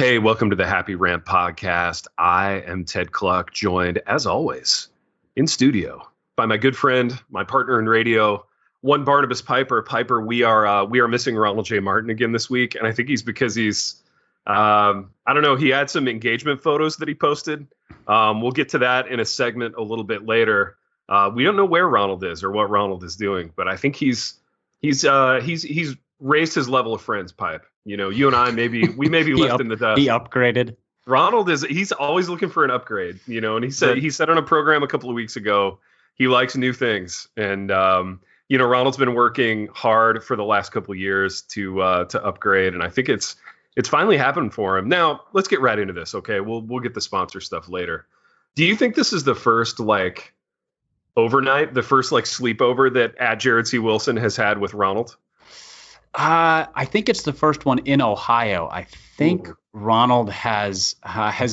Hey, welcome to the Happy Rant podcast. I am Ted Cluck, joined as always in studio by my good friend, my partner in radio, one Barnabas Piper. Piper, we are missing Ronald J. Martin again this week, and I think he's because he's I don't know. He had some engagement photos that he posted. We'll get to that in a segment a little bit later. We don't know where Ronald is or what Ronald is doing, but I think he's raised his level of friends, Pipe. You know, you and I may be left in the dust. He upgraded. Ronald he's always looking for an upgrade, you know, and he said on a program a couple of weeks ago, he likes new things. And, Ronald's been working hard for the last couple of years to upgrade. And I think it's finally happened for him. Now let's get right into this. Okay. We'll get the sponsor stuff later. Do you think this is the first overnight, the first sleepover that at Jared C. Wilson has had with Ronald? I think it's the first one in Ohio. I think Ronald has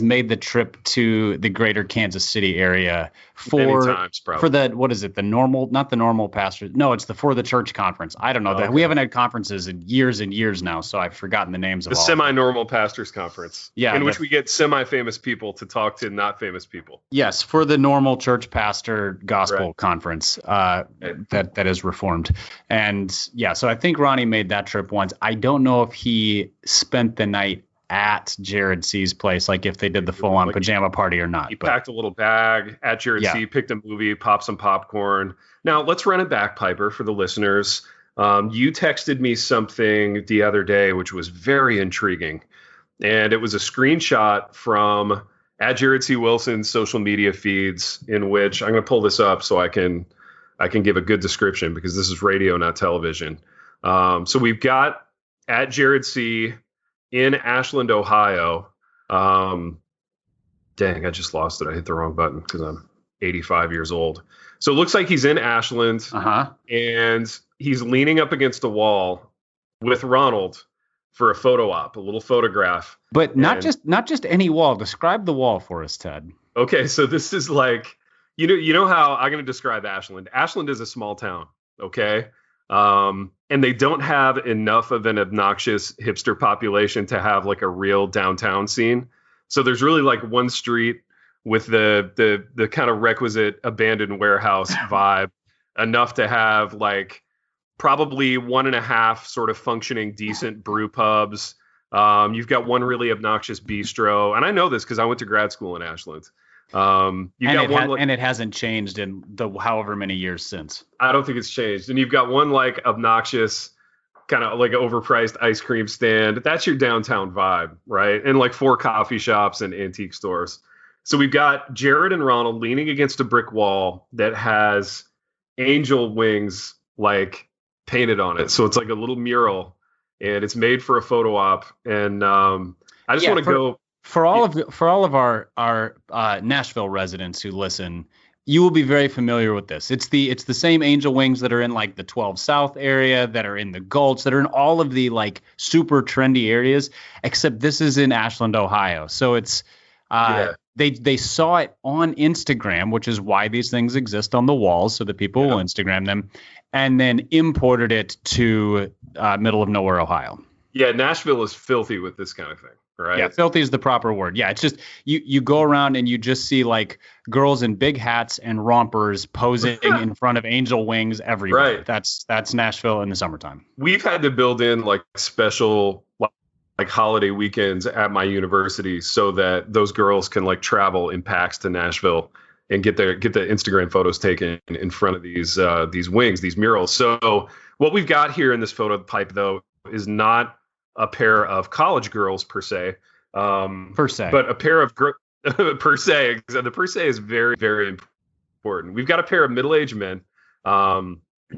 made the trip to the greater Kansas City area for the, what is it? The normal, not the normal pastors. No, it's for the church conference. I don't know that. We haven't had conferences in years and years now, so I've forgotten the names of the semi-normal pastors conference. Yeah, in which we get semi-famous people to talk to not famous people. Yes, for the normal church pastor gospel conference that is reformed. And yeah, so I think Ronnie made that trip once. I don't know if he spent the night at Jared C's place, like if they did the full-on pajama party or not. He packed a little bag at Jared C, picked a movie, popped some popcorn. Now, let's run it back, Piper, for the listeners. You texted me something the other day, which was very intriguing. And it was a screenshot from at Jared C. Wilson's social media feeds, in which I'm going to pull this up so I can give a good description, because this is radio, not television. So we've got at Jared C. in Ashland, Ohio. Dang, I just lost it. I hit the wrong button because I'm 85 years old. So it looks like he's in Ashland, and he's leaning up against a wall with Ronald for a photo op, a little photograph. But not just any wall. Describe the wall for us, Ted. Okay, so this is you know how I'm going to describe Ashland. Ashland is a small town, okay? And they don't have enough of an obnoxious hipster population to have a real downtown scene. So there's really one street with the kind of requisite abandoned warehouse vibe, enough to have probably 1.5 sort of functioning decent brew pubs. You've got one really obnoxious bistro, and I know this because I went to grad school in Ashland. And it hasn't changed in the however many years since. I don't think it's changed. And you've got one obnoxious kind of overpriced ice cream stand. That's your downtown vibe, right? And 4 coffee shops and antique stores. So we've got Jared and Ronald leaning against a brick wall that has angel wings painted on it. So it's a little mural, and it's made for a photo op. And I just want to go. For all of our Nashville residents who listen, you will be very familiar with this. It's the same angel wings that are in the 12 South area, that are in the Gulch, that are in all of the super trendy areas, except this is in Ashland, Ohio. So it's they saw it on Instagram, which is why these things exist on the walls, so that people will Instagram them, and then imported it to middle of nowhere, Ohio. Yeah, Nashville is filthy with this kind of thing. Right. Yeah, filthy is the proper word. Yeah, it's just you go around and you just see girls in big hats and rompers posing in front of angel wings everywhere. Right. That's Nashville in the summertime. We've had to build in special holiday weekends at my university so that those girls can travel in packs to Nashville and get the Instagram photos taken in front of these wings, these murals. So what we've got here in this photo Pipe, though, is not a pair of college girls per se, but a pair of per se. The per se is very, very important. We've got a pair of middle-aged men.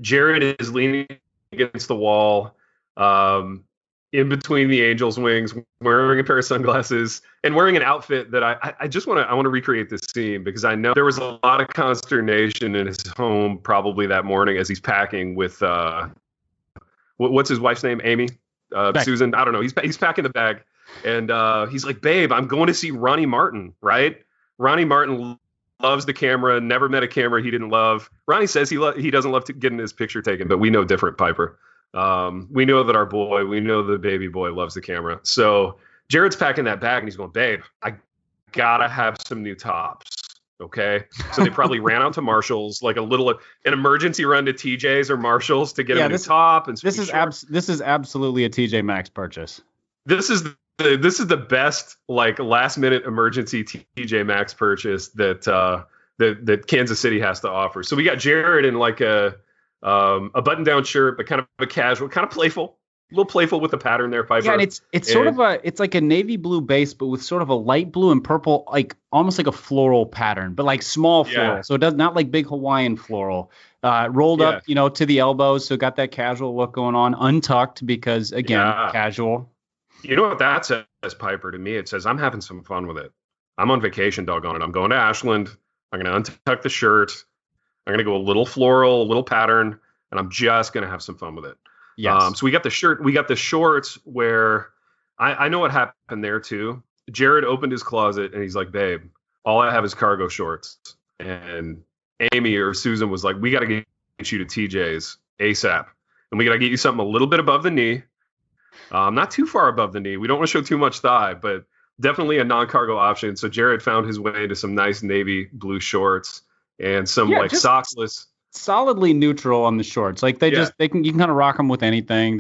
Jared is leaning against the wall, in between the angel's wings, wearing a pair of sunglasses and wearing an outfit that I want to recreate this scene, because I know there was a lot of consternation in his home probably that morning as he's packing with what's his wife's name? Amy. Susan, I don't know. He's packing the bag, and he's like, "Babe, I'm going to see Ronnie Martin." Right? Ronnie Martin loves the camera. Never met a camera he didn't love. Ronnie says he doesn't love getting his picture taken, but we know different, Piper. We know that we know the baby boy loves the camera. So Jared's packing that bag and he's going, babe, I gotta have some new tops. Okay. So they probably ran out to Marshall's, like an emergency run to TJ's or Marshall's to get a new top. And this is absolutely a TJ Maxx purchase. This is the best like last minute emergency TJ Maxx purchase that Kansas City has to offer. So we got Jared in like a button down shirt, but kind of a casual, kind of playful. A little playful with the pattern there, Piper. Yeah, and it's like a navy blue base, but with sort of a light blue and purple, like almost like a floral pattern, but like small floral. So it does not like big Hawaiian floral. Rolled up, to the elbows, so got that casual look going on, untucked because again, casual. You know what that says, Piper? To me, it says I'm having some fun with it. I'm on vacation, doggone it. I'm going to Ashland. I'm going to untuck the shirt. I'm going to go a little floral, a little pattern, and I'm just going to have some fun with it. Yes. So we got the shirt, we got the shorts where I know what happened there too. Jared opened his closet and he's like, babe, all I have is cargo shorts. And Amy or Susan was like, we got to get you to TJ's ASAP. And we got to get you something a little bit above the knee. Not too far above the knee. We don't want to show too much thigh, but definitely a non-cargo option. So Jared found his way to some nice navy blue shorts and some sockless. Solidly neutral on the shorts. Like you can kind of rock them with anything.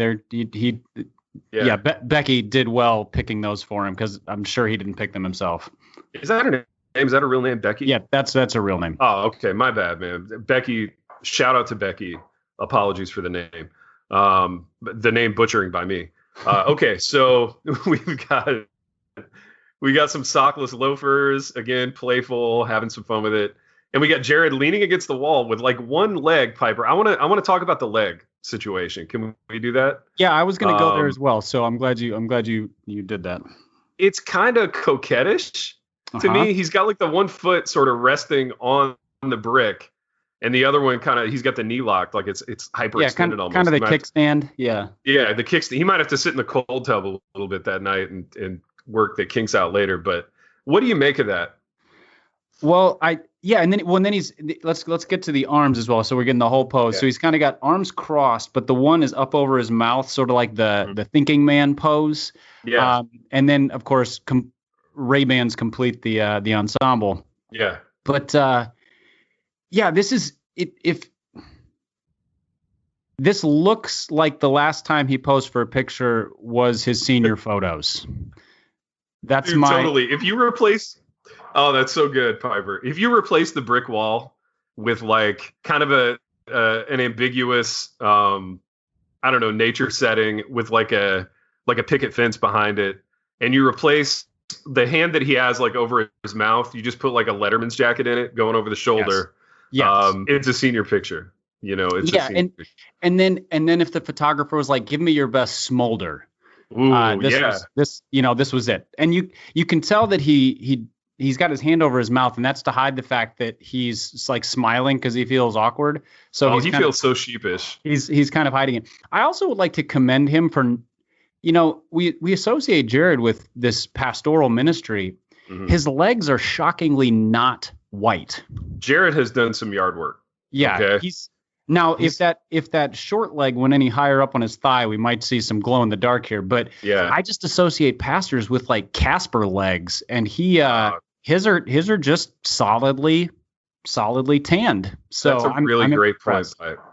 Becky did well picking those for him because I'm sure he didn't pick them himself. Is that her name? Is that a real name, Becky? Yeah, that's a real name. Oh, okay. My bad, man. Becky, shout out to Becky. Apologies for the name. The name butchering by me. Okay, so we got some sockless loafers, again, playful, having some fun with it. And we got Jared leaning against the wall with like one leg, Piper. I want to talk about the leg situation. Can we do that? Yeah, I was going to go there as well. So I'm glad you did that. It's kind of coquettish to me. He's got like the one foot sort of resting on the brick, and the other one he's got the knee locked, like it's hyperextended almost. Kind of the kickstand. Yeah. Yeah, the kickstand. He might have to sit in the cold tub a little bit that night and work the kinks out later. But what do you make of that? Well, and then he's let's get to the arms as well. So we're getting the whole pose. Yeah. So he's kind of got arms crossed, but the one is up over his mouth, sort of like the thinking man pose. Yeah. And then of course Ray-Bans complete the ensemble. Yeah. But this is it. If this looks like the last time he posed for a picture was his senior photos. That's totally. If you replace. Oh, that's so good, Piper. If you replace the brick wall with like kind of an ambiguous, nature setting with like a picket fence behind it, and you replace the hand that he has like over his mouth, you just put like a Letterman's jacket in it going over the shoulder. Yes. It's a senior picture. It's a senior picture. And then if the photographer was like, give me your best smolder. Ooh, this was it. And you can tell that he's got his hand over his mouth, and that's to hide the fact that he's like smiling because he feels awkward. So he feels so sheepish. He's kind of hiding it. I also would like to commend him for, we associate Jared with this pastoral ministry. Mm-hmm. His legs are shockingly not white. Jared has done some yard work. Yeah. Okay? If that short leg went any higher up on his thigh, we might see some glow in the dark here. But I just associate pastors with like Casper legs, and his are just solidly tanned. So that's a really great point.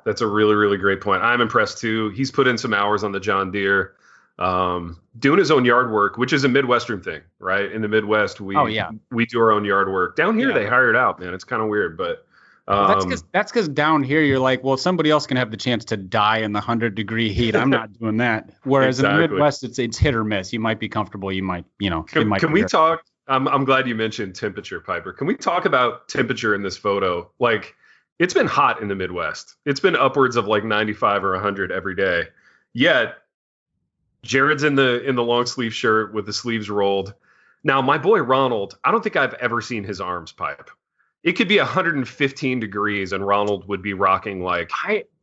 That's a really, really great point. I'm impressed too. He's put in some hours on the John Deere, doing his own yard work, which is a Midwestern thing, right? In the Midwest, we do our own yard work. Down here, they hire it out, man. It's kind of weird, but that's because down here you're like, well, somebody else can have the chance to die in the 100-degree heat. I'm not doing that. Whereas in the Midwest, it's hit or miss. You might be comfortable. You might, Can we talk? I'm glad you mentioned temperature, Piper. Can we talk about temperature in this photo? Like, it's been hot in the Midwest. It's been upwards of like 95 or 100 every day. Yet, Jared's in the long sleeve shirt with the sleeves rolled. Now, my boy Ronald, I don't think I've ever seen his arms, Pipe. It could be 115 degrees, and Ronald would be rocking like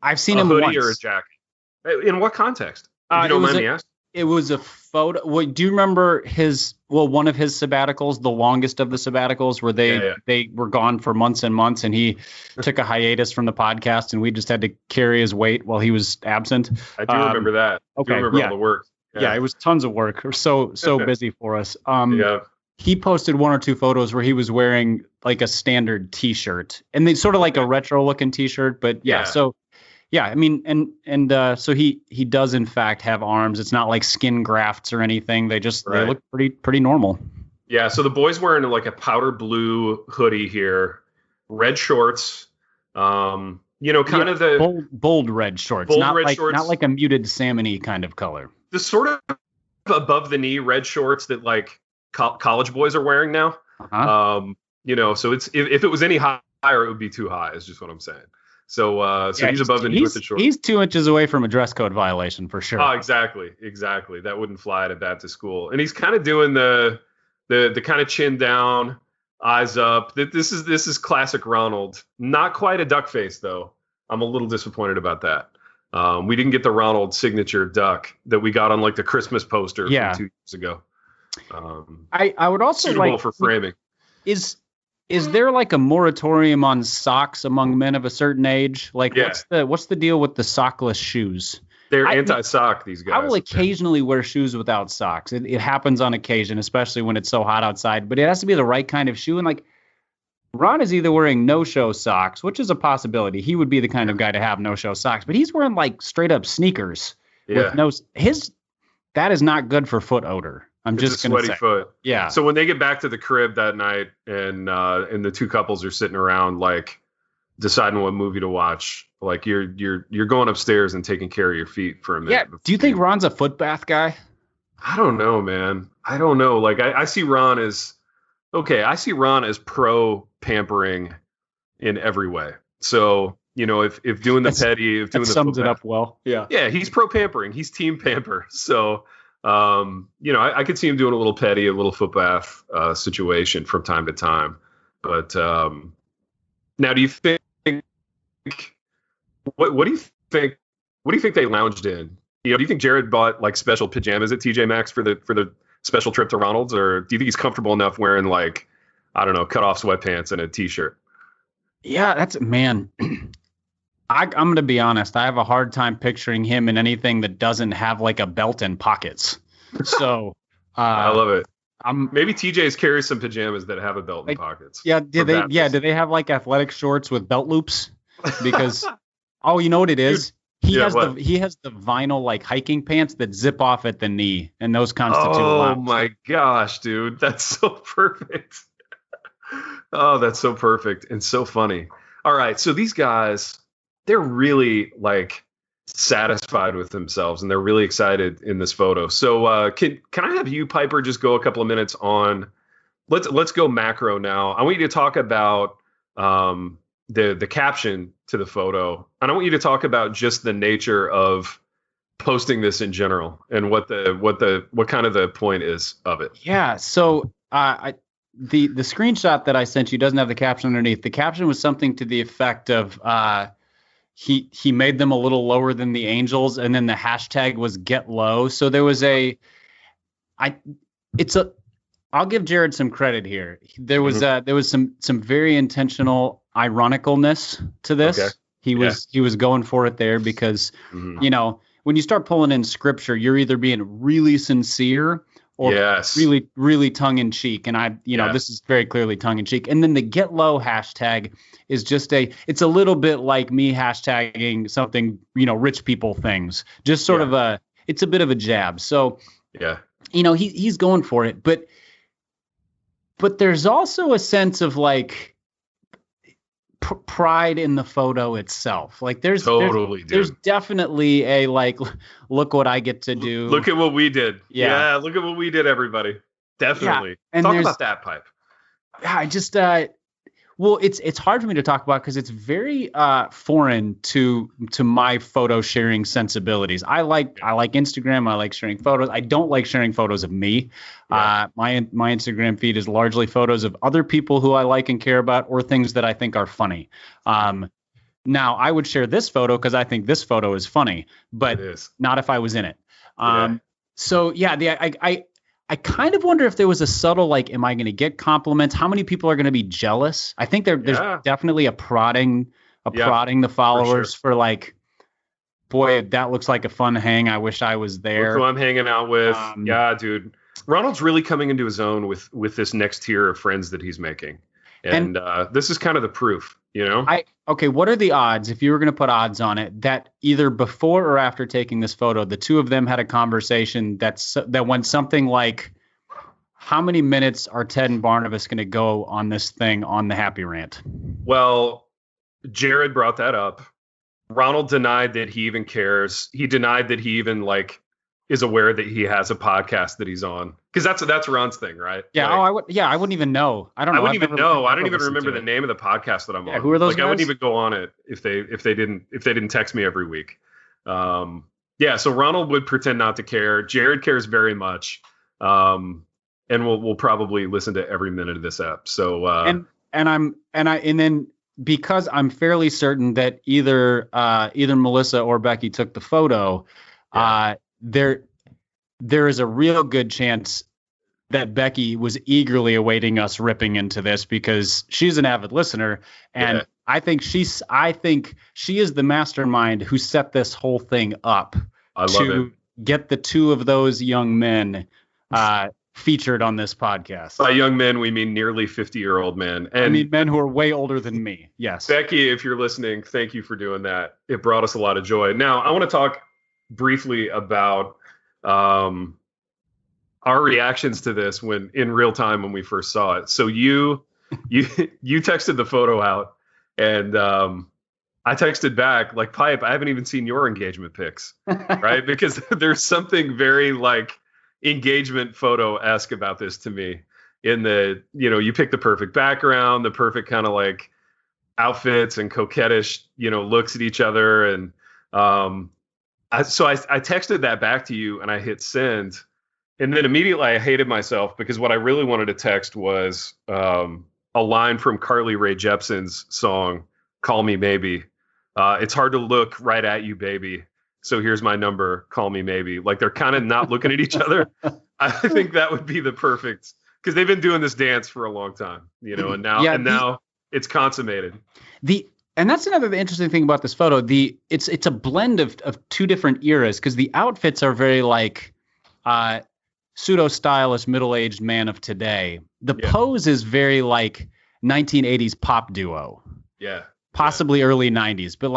I've seen a him hoodie once. or a jacket. In what context? If you don't mind me asking. It was a photo. Do you remember one of his sabbaticals, the longest of the sabbaticals, where they were gone for months and months, and he took a hiatus from the podcast, and we just had to carry his weight while he was absent? I do remember that. Okay, I do remember all the work. Yeah, it was tons of work. We're so busy for us. Yeah. He posted 1 or 2 photos where he was wearing like a standard T-shirt, and they sort of like a retro looking T-shirt. But yeah, so yeah, I mean, so he does in fact have arms. It's not like skin grafts or anything. They look pretty normal. Yeah. So the boy's wearing like a powder blue hoodie here, red shorts. Kind of the bold red shorts, not like a muted salmon-y kind of color. The sort of above the knee red shorts that like college boys are wearing now. So it's if it was any higher, it would be too high. Is just what I'm saying. So he's above the knee with the shorts. He's 2 inches away from a dress code violation for sure. Oh, exactly. That wouldn't fly at a Baptist school. And he's kind of doing the kind of chin down, eyes up. This is classic Ronald. Not quite a duck face though. I'm a little disappointed about that. We didn't get the Ronald signature duck that we got on like the Christmas poster from 2 years ago. I would also suitable for framing. Is there like a moratorium on socks among men of a certain age? Like what's the deal with the sockless shoes? They're anti-sock, these guys. I will occasionally wear shoes without socks. It happens on occasion, especially when it's so hot outside, but it has to be the right kind of shoe. And like Ron is either wearing no-show socks, which is a possibility. He would be the kind of guy to have no-show socks, but he's wearing like straight up sneakers with that is not good for foot odor. It's just going to say. Sweaty foot. Yeah. So when they get back to the crib that night and the 2 couples are sitting around like deciding what movie to watch, like you're going upstairs and taking care of your feet for a minute. Yeah. Do you think Ron's a foot bath guy? I don't know, man. I don't know. Like I see Ron as pro pampering in every way. So, if doing the petty, if doing the sums it up well. Yeah. Yeah, he's pro pampering. He's team pamper. So, I could see him doing a little petty, a little foot bath situation from time to time. But now, do you think what do you think? What do you think they lounged in? Do you think Jared bought like special pajamas at TJ Maxx for the special trip to Ronald's, or do you think he's comfortable enough wearing like, I don't know, cut off sweatpants and a t-shirt? Yeah, I'm going to be honest. I have a hard time picturing him in anything that doesn't have like a belt and pockets. So I love it. Maybe TJ's carries some pajamas that have a belt and pockets. Yeah. Do they have like athletic shorts with belt loops? Because you know what it is? He has the vinyl like hiking pants that zip off at the knee, and those constitute. Oh my gosh, dude, that's so perfect. Oh, that's so perfect and so funny. All right, so these guys, they're really like satisfied with themselves, and they're really excited in this photo. So, can I have you, Piper, just go a couple of minutes on? Let's go macro now. I want you to talk about the caption to the photo, and I want you to talk about just the nature of posting this in general and what kind of the point is of it. Yeah. So the screenshot that I sent you doesn't have the caption underneath. The caption was something to the effect of he made them a little lower than the Angels, and then the hashtag was get low. So there was I'll give Jared some credit here. There was some very intentional ironicalness to this. Okay. He was going for it there because when you start pulling in scripture, you're either being really sincere or really, really tongue in cheek. And this is very clearly tongue in cheek. And then the get low hashtag is just it's a little bit like me hashtagging something, rich people things, just sort of it's a bit of a jab. So, he's going for it, but there's also a sense of like pride in the photo itself. Like there's definitely a like, look what I get to do. Look at what we did. Yeah. Look at what we did, everybody. Definitely. Yeah. And talk about that, Pipe. I just it's hard for me to talk about because it's very foreign to my photo sharing sensibilities. I like Instagram. I like sharing photos. I don't like sharing photos of me. Yeah. My Instagram feed is largely photos of other people who I like and care about, or things that I think are funny. Now I would share this photo because I think this photo is funny, but not if I was in it. So I kind of wonder if there was a subtle, like, am I going to get compliments? How many people are going to be jealous? I think there's definitely a prodding the followers for like, boy, that looks like a fun hang. I wish I was there. Look who I'm hanging out with. Yeah, dude. Ronald's really coming into his own with this next tier of friends that he's making. And this is kind of the proof, you know? Okay, what are the odds, if you were going to put odds on it, that either before or after taking this photo, the two of them had a conversation that went something like, how many minutes are Ted and Barnabas going to go on this thing on the Happy Rant? Well, Jared brought that up. Ronald denied that he even cares. He denied that he even is aware that he has a podcast that he's on, because that's Ron's thing, right? Yeah. I wouldn't even know. I don't know. I wouldn't even know. I don't even remember the name of the podcast that I'm on. Who are those guys? I wouldn't even go on it if they didn't text me every week. Yeah. So Ronald would pretend not to care. Jared cares very much. And we'll probably listen to every minute of this app. So and then because I'm fairly certain that either Melissa or Becky took the photo, there is a real good chance that Becky was eagerly awaiting us ripping into this, because she's an avid listener, and I think she is the mastermind who set this whole thing up to get the two of those young men featured on this podcast. By young men, we mean nearly 50-year-old men. And I mean men who are way older than me. Yes. Becky, if you're listening, thank you for doing that. It brought us a lot of joy. Now, I want to talk briefly about our reactions to this when in real time when we first saw it. So you texted the photo out, and I texted back like, Pipe, I haven't even seen your engagement pics, right? Because there's something very engagement photo-esque about this to me, in the, you pick the perfect background, the perfect kind of outfits and coquettish, looks at each other. And I texted that back to you, and I hit send. And then immediately I hated myself, because what I really wanted to text was a line from Carly Rae Jepsen's song, Call Me Maybe. It's hard to look right at you, baby. So here's my number. Call me maybe. They're kind of not looking at each other. I think that would be the perfect, because they've been doing this dance for a long time, and now it's consummated. And that's another interesting thing about this photo. It's a blend of two different eras, because the outfits are very pseudo-stylish middle-aged man of today. The pose is very 1980s pop duo. Yeah. Possibly early 90s, but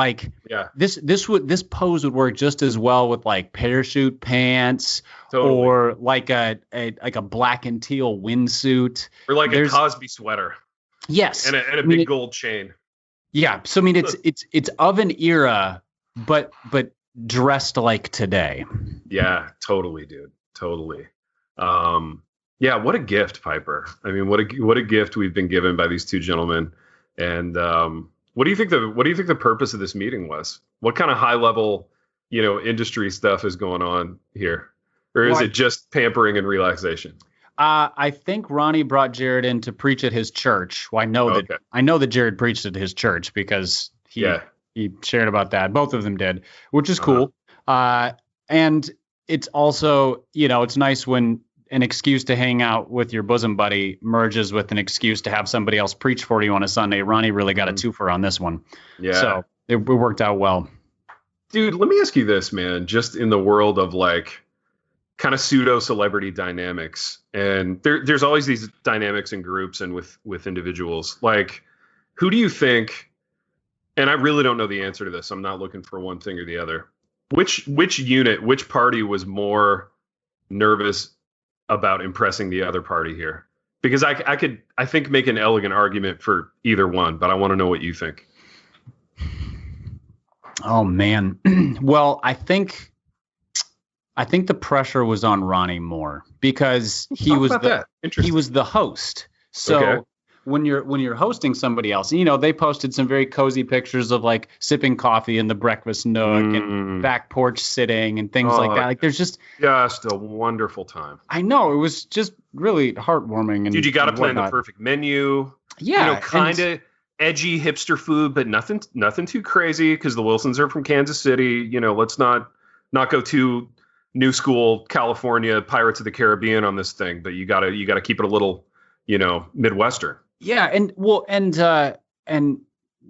this pose would work just as well with parachute pants, or a black and teal windsuit, or a Cosby sweater. Yes, and a big gold chain. Yeah, so I mean it's of an era, but dressed like today. Yeah, totally, dude, totally. Yeah, what a gift, Piper. I mean, what a gift we've been given by these two gentlemen, and What do you think the purpose of this meeting was? What kind of high level, industry stuff is going on here? Or is it just pampering and relaxation? I think Ronnie brought Jared in to preach at his church. Well, I know that Jared preached at his church, because he shared about that. Both of them did, which is cool. And it's also, it's nice when an excuse to hang out with your bosom buddy merges with an excuse to have somebody else preach for you on a Sunday. Ronnie really got a twofer on this one. Yeah. So it worked out well. Dude, let me ask you this, man, just in the world of kind of pseudo celebrity dynamics. And there's always these dynamics in groups and with individuals. Who do you think, and I really don't know the answer to this, I'm not looking for one thing or the other. Which party was more nervous about impressing the other party here? Because I could make an elegant argument for either one, but I want to know what you think. Oh man. Well, I think the pressure was on Ronnie more, because he was the host. So when you're hosting somebody else, they posted some very cozy pictures of sipping coffee in the breakfast nook and back porch sitting and things like that. There's just a wonderful time. I know, it was just really heartwarming. And dude, you got to plan the perfect menu. Yeah, kind of edgy hipster food, but nothing too crazy, because the Wilsons are from Kansas City. Let's not go too new school California Pirates of the Caribbean on this thing. But you gotta keep it a little Midwestern. Yeah, and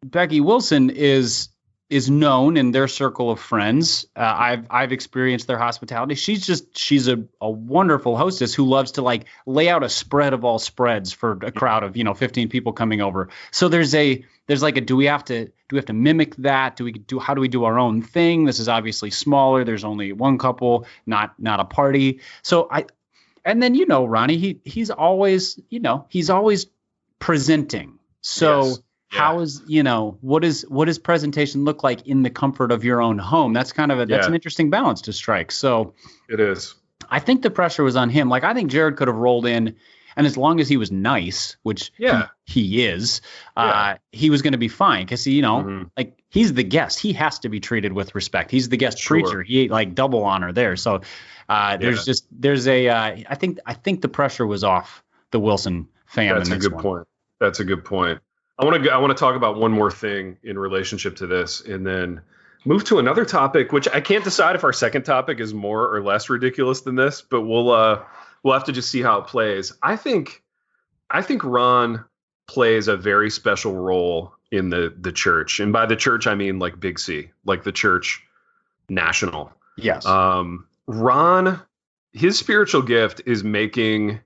Becky Wilson is is known in their circle of friends. I've experienced their hospitality. She's a wonderful hostess who loves to like lay out a spread of all spreads for a crowd of 15 people coming over. So there's like a do we have to mimic that? How do we do our own thing? This is obviously smaller. There's only one couple, not a party. So and then Ronnie, he's always presenting. So. Yes. Yeah. How is, what does presentation look like in the comfort of your own home? That's that's an interesting balance to strike. So it is. I think the pressure was on him. Like, I think Jared could have rolled in, and as long as he was nice, which he is, he was going to be fine. Cause like he's the guest, he has to be treated with respect. He's the guest preacher. He ate like double honor there. So I think the pressure was off the Wilson fam. That's a good point. That's a good point. I want to talk about one more thing in relationship to this, and then move to another topic, which I can't decide if our second topic is more or less ridiculous than this, but we'll have to just see how it plays. I think Ron plays a very special role in the church, and by the church I mean like Big C, like the church national. Yes. Ron, his spiritual gift is making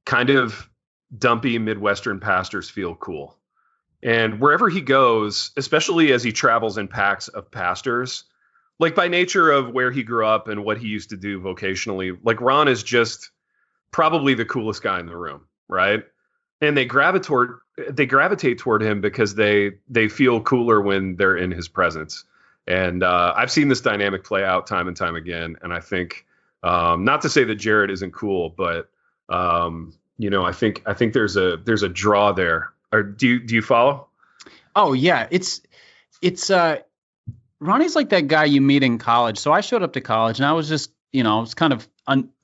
kind of dumpy Midwestern pastors feel cool. And wherever he goes, especially as he travels in packs of pastors, like by nature of where he grew up and what he used to do vocationally, like Ron is just probably the coolest guy in the room, right? And they gravitate toward him because they feel cooler when they're in his presence. And I've seen this dynamic play out time and time again. And I think, not to say that Jared isn't cool, but I think there's a draw there. Or do you follow? Oh yeah, it's Ronnie's like that guy you meet in college. So I showed up to college and I was just I was kind of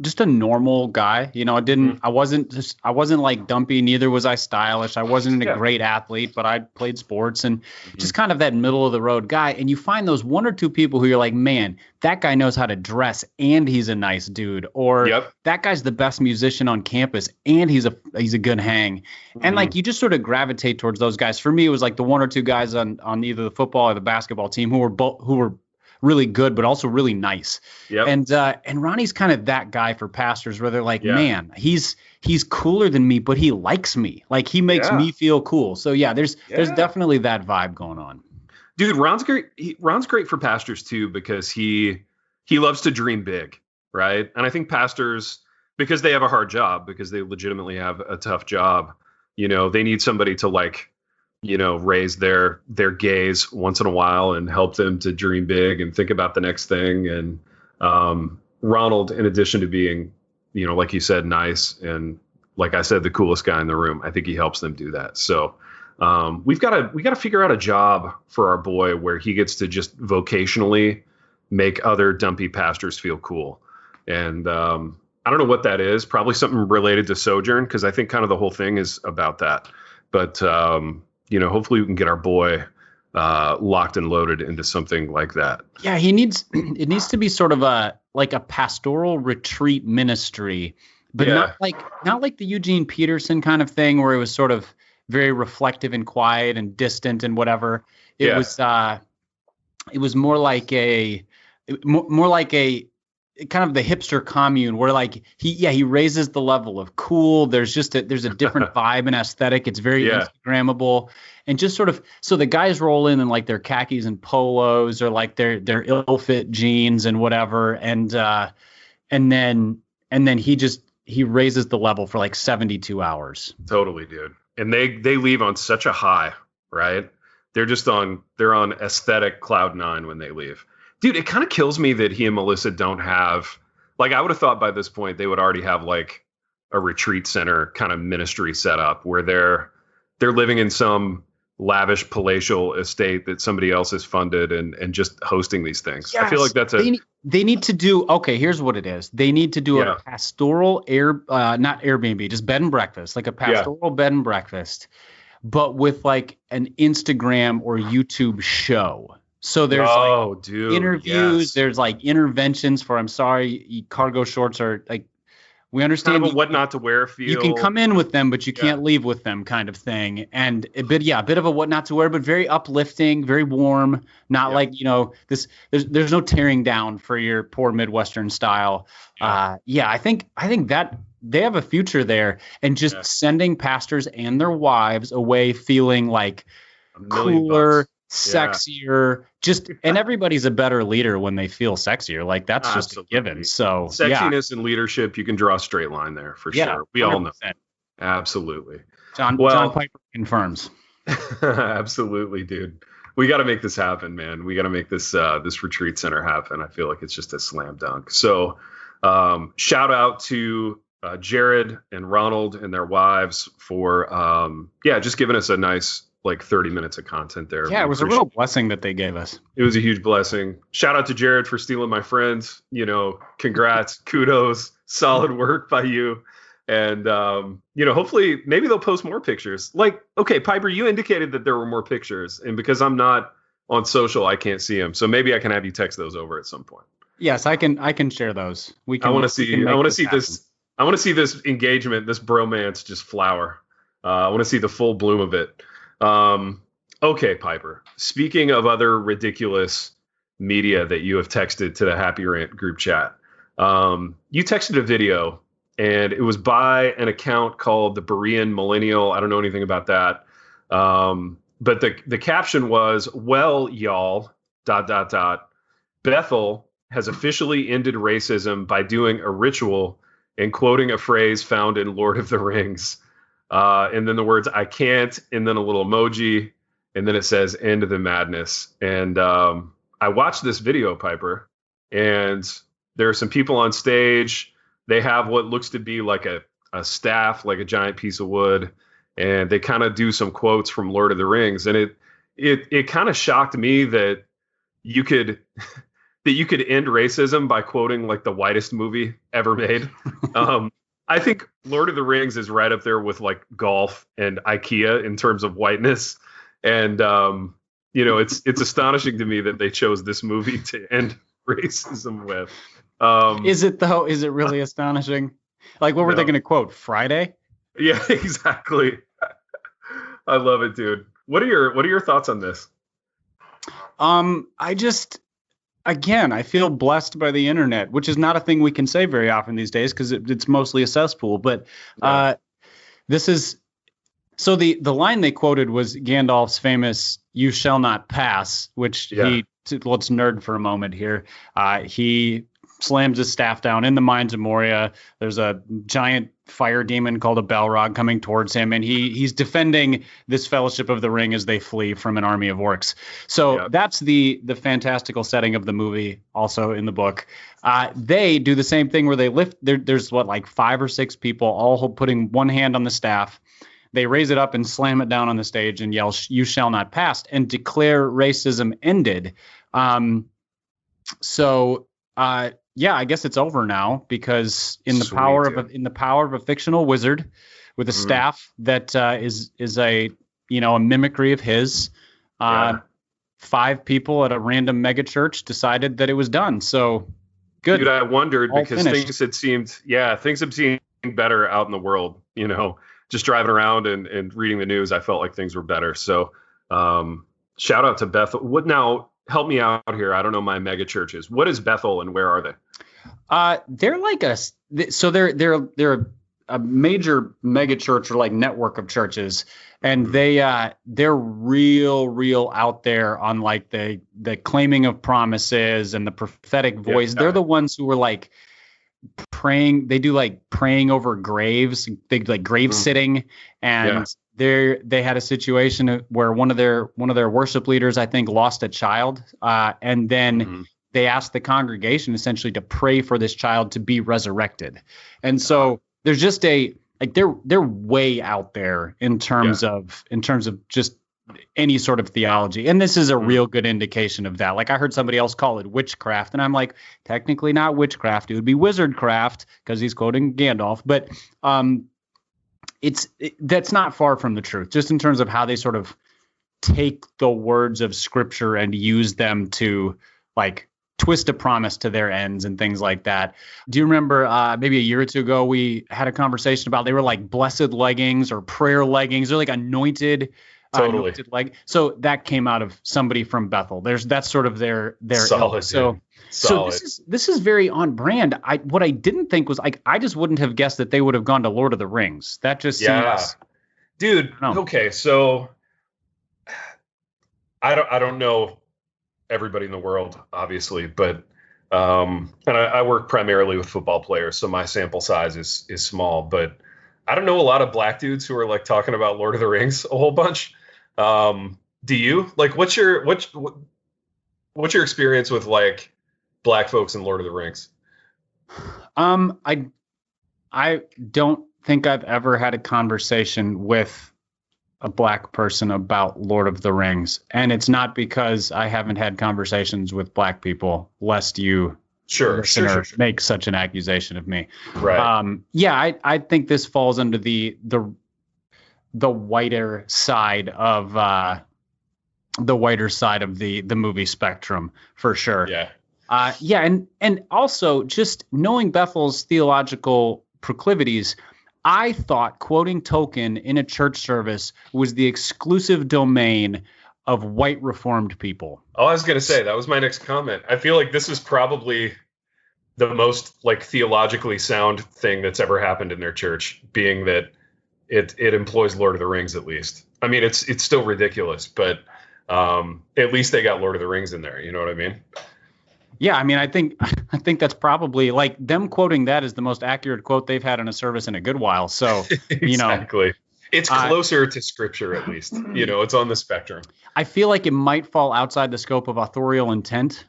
just a normal guy. I wasn't like dumpy. Neither was I stylish. I wasn't a great athlete, but I played sports and just kind of that middle of the road guy. And you find those one or two people who you're like, man, that guy knows how to dress and he's a nice dude, or that guy's the best musician on campus and he's a good hang. And like you just sort of gravitate towards those guys. For me, it was like the one or two guys on either the football or the basketball team who were really good, but also really nice. Yep. And Ronnie's kind of that guy for pastors where they're like, man, he's cooler than me, but he likes me. Like he makes me feel cool. So there's definitely that vibe going on. Dude, Ron's great. Ron's great for pastors too, because he loves to dream big. Right. And I think pastors, because they have a hard job, because they legitimately have a tough job, they need somebody to like, raise their gaze once in a while and help them to dream big and think about the next thing. And Ronald, in addition to being, like you said, nice and like I said, the coolest guy in the room, I think he helps them do that. So we got to figure out a job for our boy where he gets to just vocationally make other dumpy pastors feel cool. And I don't know what that is. Probably something related to Sojourn, because I think kind of the whole thing is about that. But hopefully we can get our boy locked and loaded into something like that. Yeah, it needs to be sort of a pastoral retreat ministry, but not like the Eugene Peterson kind of thing where it was sort of very reflective and quiet and distant and whatever. It was more like a kind of the hipster commune where like he raises the level of cool. There's a different vibe and aesthetic. It's very Instagrammable, and just sort of, so the guys roll in like their khakis and polos or like their ill-fit jeans and whatever. And then he raises the level for like 72 hours. Totally, dude. And they leave on such a high, right? They're on aesthetic cloud nine when they leave. Dude, it kind of kills me that he and Melissa don't have, like, I would have thought by this point they would already have like a retreat center kind of ministry set up where they're living in some lavish palatial estate that somebody else has funded and just hosting these things. Yes. I feel like that's they need to do, okay, here's what it is. They need to do a pastoral not Airbnb, just bed and breakfast, like a pastoral bed and breakfast, but with like an Instagram or YouTube show. So there's interviews, there's like interventions for, I'm sorry, cargo shorts are like We understand kind of a what not to wear feel. You can come in with them, but you can't leave with them kind of thing. And a bit of a what not to wear, but very uplifting, very warm, not like, there's no tearing down for your poor Midwestern style. I think that they have a future there, and just sending pastors and their wives away feeling like cooler, sexier, and everybody's a better leader when they feel sexier. Like that's just a given. So sexiness and leadership, you can draw a straight line there for sure. We 100%. All know. Absolutely. John Piper confirms. Absolutely, dude. We got to make this happen, man. We got to make this retreat center happen. I feel like it's just a slam dunk. So shout out to Jared and Ronald and their wives for just giving us a nice 30 minutes of content there. Yeah, it was a real blessing that they gave us. It was a huge blessing. Shout out to Jared for stealing my friends. Congrats, kudos, solid work by you. And hopefully maybe they'll post more pictures. Okay, Piper, you indicated that there were more pictures, and because I'm not on social, I can't see them. So maybe I can have you text those over at some point. Yes, I can share those. I want to see this engagement, this bromance just flower. I want to see the full bloom of it. Okay, Piper. Speaking of other ridiculous media that you have texted to the Happy Rant group chat, you texted a video, and it was by an account called the Berean Millennial. I don't know anything about that. But the caption was, "Well, y'all, ... Bethel has officially ended racism by doing a ritual and quoting a phrase found in Lord of the Rings." And then the words "I can't," and then a little emoji, and then it says "End of the madness." And I watched this video, Piper, and there are some people on stage. They have what looks to be like a staff, like a giant piece of wood, and they kind of do some quotes from Lord of the Rings. And it kind of shocked me that you could end racism by quoting the whitest movie ever made. I think Lord of the Rings is right up there with golf and IKEA in terms of whiteness. And, it's astonishing to me that they chose this movie to end racism with. Is it though? Is it really astonishing? What were they going to quote? Friday? Yeah, exactly. I love it, dude. What are your thoughts on this? Again, I feel blessed by the internet, which is not a thing we can say very often these days because it's mostly a cesspool. But this is so the line they quoted was Gandalf's famous "You shall not pass," which let's nerd for a moment here. He slams his staff down in the mines of Moria. There's a giant fire demon called a Balrog coming towards him, and he's defending this Fellowship of the Ring as they flee from an army of orcs. So that's the fantastical setting of the movie, also in the book. They do the same thing where they lift. There's 5 or 6 people all putting one hand on the staff. They raise it up and slam it down on the stage and yell, "You shall not pass," and declare racism ended. I guess it's over now because in the power of a fictional wizard with a staff that is a mimicry of his, 5 people at a random mega church decided that it was done. So good. Dude, I wondered because finished. things have seemed better out in the world. Just driving around and reading the news, I felt like things were better. So shout out to Bethel. What now? Help me out here. I don't know my mega churches. What is Bethel and where are they? They're a major mega church or network of churches, and they're real out there on the claiming of promises and the prophetic voice. They're the ones who were praying. They do praying over graves. They grave sitting, and they had a situation where one of their worship leaders, I think, lost a child, and then they asked the congregation essentially to pray for this child to be resurrected. And so there's just they're way out there in terms of just any sort of theology. And this is a real good indication of that. I heard somebody else call it witchcraft, and I'm like, technically not witchcraft. It would be wizardcraft because he's quoting Gandalf. But that's not far from the truth, just in terms of how they sort of take the words of scripture and use them to twist a promise to their ends and things like that. Do you remember maybe a year or two ago, we had a conversation about they were like blessed leggings or prayer leggings. They're like anointed. Totally. Anointed leg. So that came out of somebody from Bethel. That's sort of their Solid, ilk. So Solid. this is very on brand. What I didn't think was like I just wouldn't have guessed that they would have gone to Lord of the Rings. That just seems, dude. Okay, so I don't know everybody in the world, obviously, but and I work primarily with football players, so my sample size is small. But I don't know a lot of black dudes who are like talking about Lord of the Rings a whole bunch. Do you? Like, what's your experience with like black folks in Lord of the Rings? I don't think I've ever had a conversation with a black person about Lord of the Rings, and it's not because I haven't had conversations with black people, lest you sure. make such an accusation of me. Right. I think this falls under the whiter side of the movie spectrum for sure. And also just knowing Bethel's theological proclivities, I thought quoting Tolkien in a church service was the exclusive domain of white Reformed people. Oh, I was going to say, that was my next comment. I feel like this is probably the most like theologically sound thing that's ever happened in their church, being that it employs Lord of the Rings at least. I mean, it's still ridiculous, but at least they got Lord of the Rings in there. You know what I mean? Yeah, I mean, I think that's probably like them quoting that is the most accurate quote they've had in a service in a good while. So, exactly. It's closer to scripture, at least. It's on the spectrum. I feel like it might fall outside the scope of authorial intent.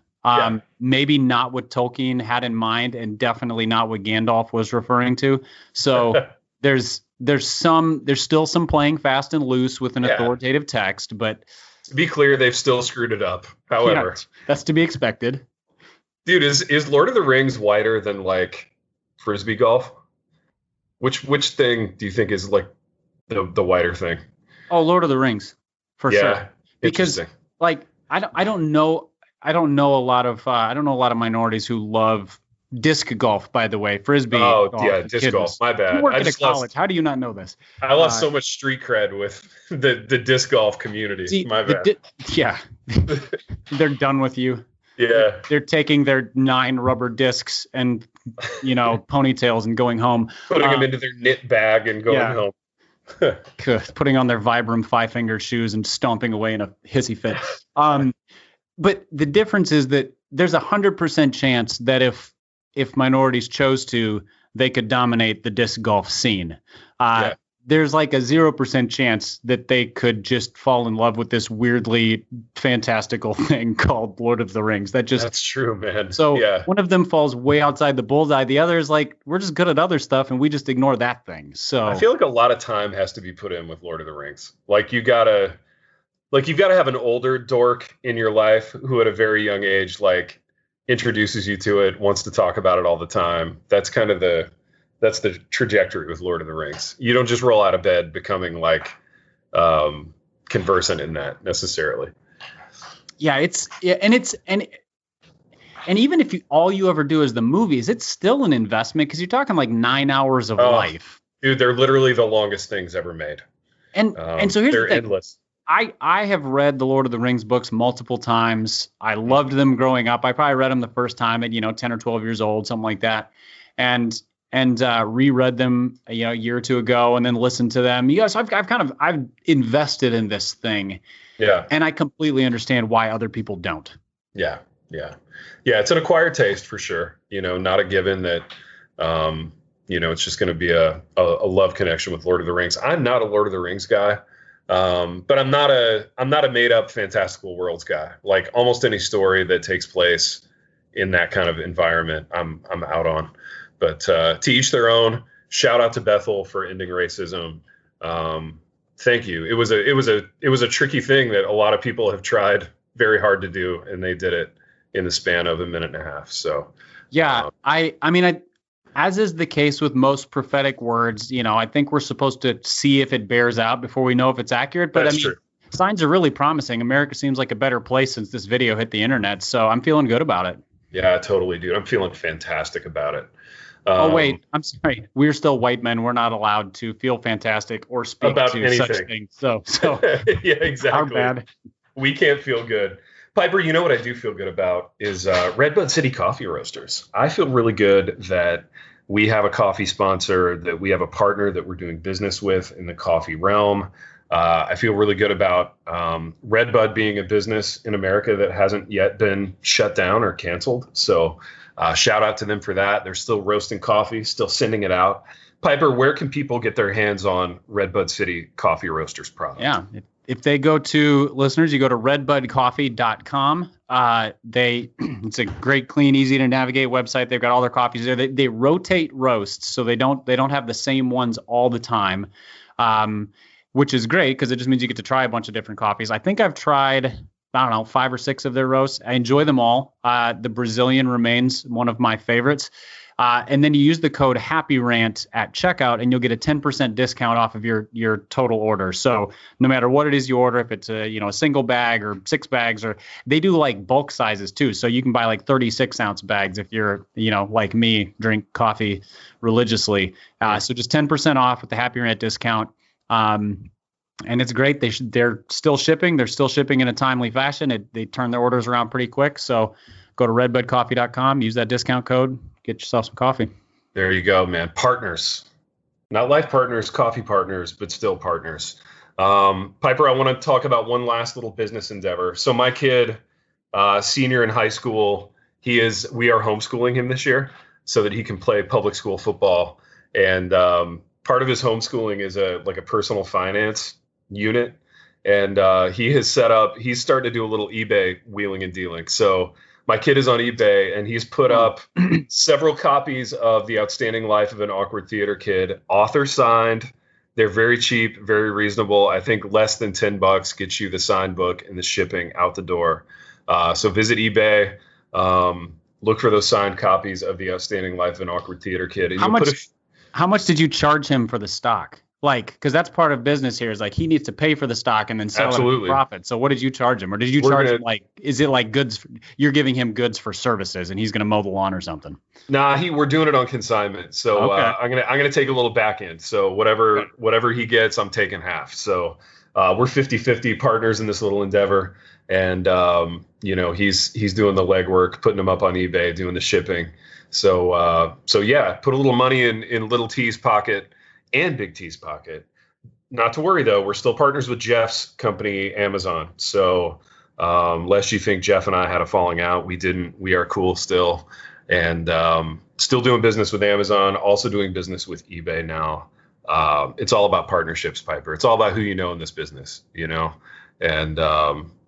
Maybe not what Tolkien had in mind, and definitely not what Gandalf was referring to. So there's still some playing fast and loose with an authoritative text, but to be clear, they've still screwed it up. However, that's to be expected. Dude, is Lord of the Rings wider than like Frisbee golf? Which thing do you think is like the wider thing? Oh, Lord of the Rings, for sure. Because like I don't know a lot of minorities who love disc golf. By the way, Frisbee. Oh golf, disc golf. My bad. You work at a college. How do you not know this? I lost so much street cred with the disc golf community. See, my bad. They're done with you. Yeah. They're taking their 9 rubber discs and, ponytails and going home. Putting them into their knit bag and going home. Putting on their Vibram 5-fingered shoes and stomping away in a hissy fit. But the difference is that there's 100% chance that if minorities chose to, they could dominate the disc golf scene. There's like a 0% chance that they could just fall in love with this weirdly fantastical thing called Lord of the Rings. That's true, man. So one of them falls way outside the bullseye. The other is like, we're just good at other stuff and we just ignore that thing. So I feel like a lot of time has to be put in with Lord of the Rings. Like you've got to have an older dork in your life who at a very young age, like introduces you to it, wants to talk about it all the time. That's kind of the trajectory with Lord of the Rings. You don't just roll out of bed becoming like conversant in that necessarily. And even if all you ever do is the movies, it's still an investment because you're talking like 9 hours of life. Dude, they're literally the longest things ever made. And so here's the thing. Endless. I have read the Lord of the Rings books multiple times. I loved them growing up. I probably read them the first time at 10 or 12 years old, something like that. And reread them a year or two ago and then listened to them. So I've invested in this thing. Yeah. And I completely understand why other people don't. Yeah. It's an acquired taste for sure. Not a given that it's just going to be a love connection with Lord of the Rings. I'm not a Lord of the Rings guy. But I'm not a made up fantastical worlds guy. Like almost any story that takes place in that kind of environment, I'm out on. But to each their own. Shout out to Bethel for ending racism. Thank you. It was a tricky thing that a lot of people have tried very hard to do, and they did it in the span of a minute and a half. So I mean, as is the case with most prophetic words, I think we're supposed to see if it bears out before we know if it's accurate. But true. Signs are really promising. America seems like a better place since this video hit the internet. So I'm feeling good about it. Yeah, totally, dude. I'm feeling fantastic about it. Oh, Um, wait, I'm sorry. We're still white men. We're not allowed to feel fantastic or speak about to such anything. things. So Yeah, our exactly. bad. We can't feel good. Piper, you know what I do feel good about is Redbud City Coffee Roasters. I feel really good that we have a coffee sponsor, that we have a partner that we're doing business with in the coffee realm. I feel really good about Redbud being a business in America that hasn't yet been shut down or canceled. So shout out to them for that. They're still roasting coffee, still sending it out. Piper, where can people get their hands on Redbud City Coffee Roasters product? Yeah. If they go to listeners, you go to redbudcoffee.com. It's a great, clean, easy to navigate website. They've got all their coffees there. They rotate roasts, so they don't have the same ones all the time, which is great because it just means you get to try a bunch of different coffees. I think I've tried, I don't know, 5 or 6 of their roasts. I enjoy them all. The Brazilian remains one of my favorites. And then you use the code HAPPYRANT at checkout, and you'll get a 10% discount off of your total order. So no matter what it is you order, if it's a single bag or 6 bags, or they do like bulk sizes too. So you can buy like 36-ounce bags if you're like me, drink coffee religiously. So just 10% off with the Happy Rant discount. And it's great. They're still shipping. They're still shipping in a timely fashion. They turn their orders around pretty quick. So go to redbudcoffee.com, use that discount code, get yourself some coffee. There you go, man. Partners, not life partners, coffee partners, but still partners. Piper, I want to talk about one last little business endeavor. So my kid, senior in high school, we are homeschooling him this year so that he can play public school football. And part of his homeschooling is a personal finance unit. And he's started to do a little eBay wheeling and dealing. So my kid is on eBay, and he's put up several copies of The Outstanding Life of an Awkward Theater Kid, author signed. They're very cheap, very reasonable. I think less than $10 gets you the signed book and the shipping out the door. So visit eBay, look for those signed copies of The Outstanding Life of an Awkward Theater Kid. And how much did you charge him for the stock? Like, because that's part of business here, is like he needs to pay for the stock and then sell it for profit. So what did you charge him? Or did you charge him is it like goods? You're giving him goods for services and he's going to mow the lawn or something? Nah, we're doing it on consignment. So okay. I'm gonna take a little back end. So whatever he gets, I'm taking half. So we're 50-50 partners in this little endeavor. And he's doing the legwork, putting them up on eBay, doing the shipping. So yeah, put a little money in Little T's pocket and Big T's pocket. Not to worry though, we're still partners with Jeff's company, Amazon. So lest you think Jeff and I had a falling out, we didn't. We are cool still, and still doing business with Amazon, also doing business with eBay now. It's all about partnerships, Piper. It's all about who you know in this business, and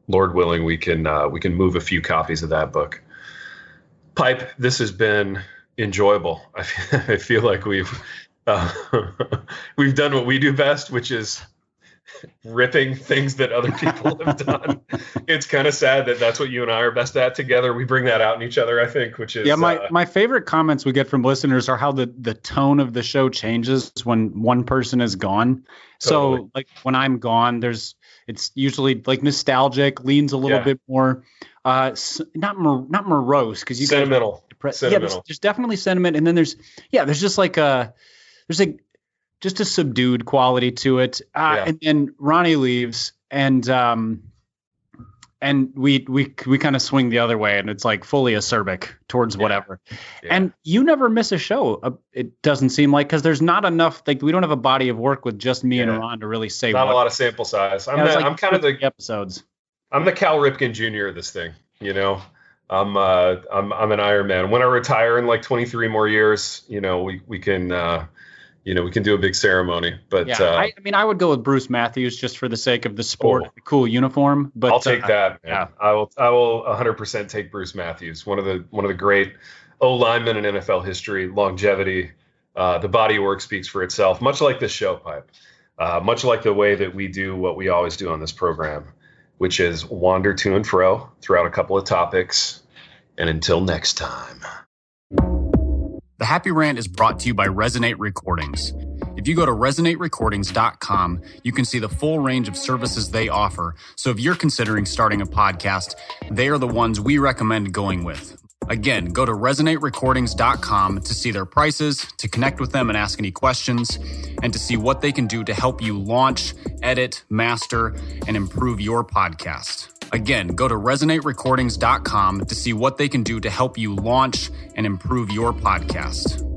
Lord willing, we can move a few copies of that book. Pipe, this has been enjoyable. I feel like we've done what we do best, which is ripping things that other people have done. It's kind of sad that that's what you and I are best at together. We bring that out in each other, I think, which is my favorite comments we get from listeners are how the tone of the show changes when one person is gone. Totally. So like when I'm gone, it's usually like nostalgic, leans a little bit more not morose, because you sentimental. Yeah, there's definitely sentiment, and then there's just like just a subdued quality to it. And then Ronnie leaves, and we kind of swing the other way, and it's like fully acerbic towards whatever. Yeah. And you never miss a show. It doesn't seem like, because there's not enough. Like we don't have a body of work with just me and Ron to really say. Not a lot of sample size. I'm kind of the episodes. I'm the Cal Ripken Jr. of this thing. I'm an Iron Man. When I retire in like 23 more years, we can do a big ceremony. But I would go with Bruce Matthews just for the sake of the sport, the cool uniform. But I'll take that. Man. Yeah, I will 100% take Bruce Matthews. One of the great O-linemen in NFL history, longevity. The body of work speaks for itself, much like this show, Pipe. Much like the way that we do what we always do on this program, which is wander to and fro throughout a couple of topics. And until next time. The Happy Rant is brought to you by Resonate Recordings. If you go to resonaterecordings.com, you can see the full range of services they offer. So if you're considering starting a podcast, they are the ones we recommend going with. Again, go to resonaterecordings.com to see their prices, to connect with them and ask any questions, and to see what they can do to help you launch, edit, master, and improve your podcast. Again, go to resonaterecordings.com to see what they can do to help you launch and improve your podcast.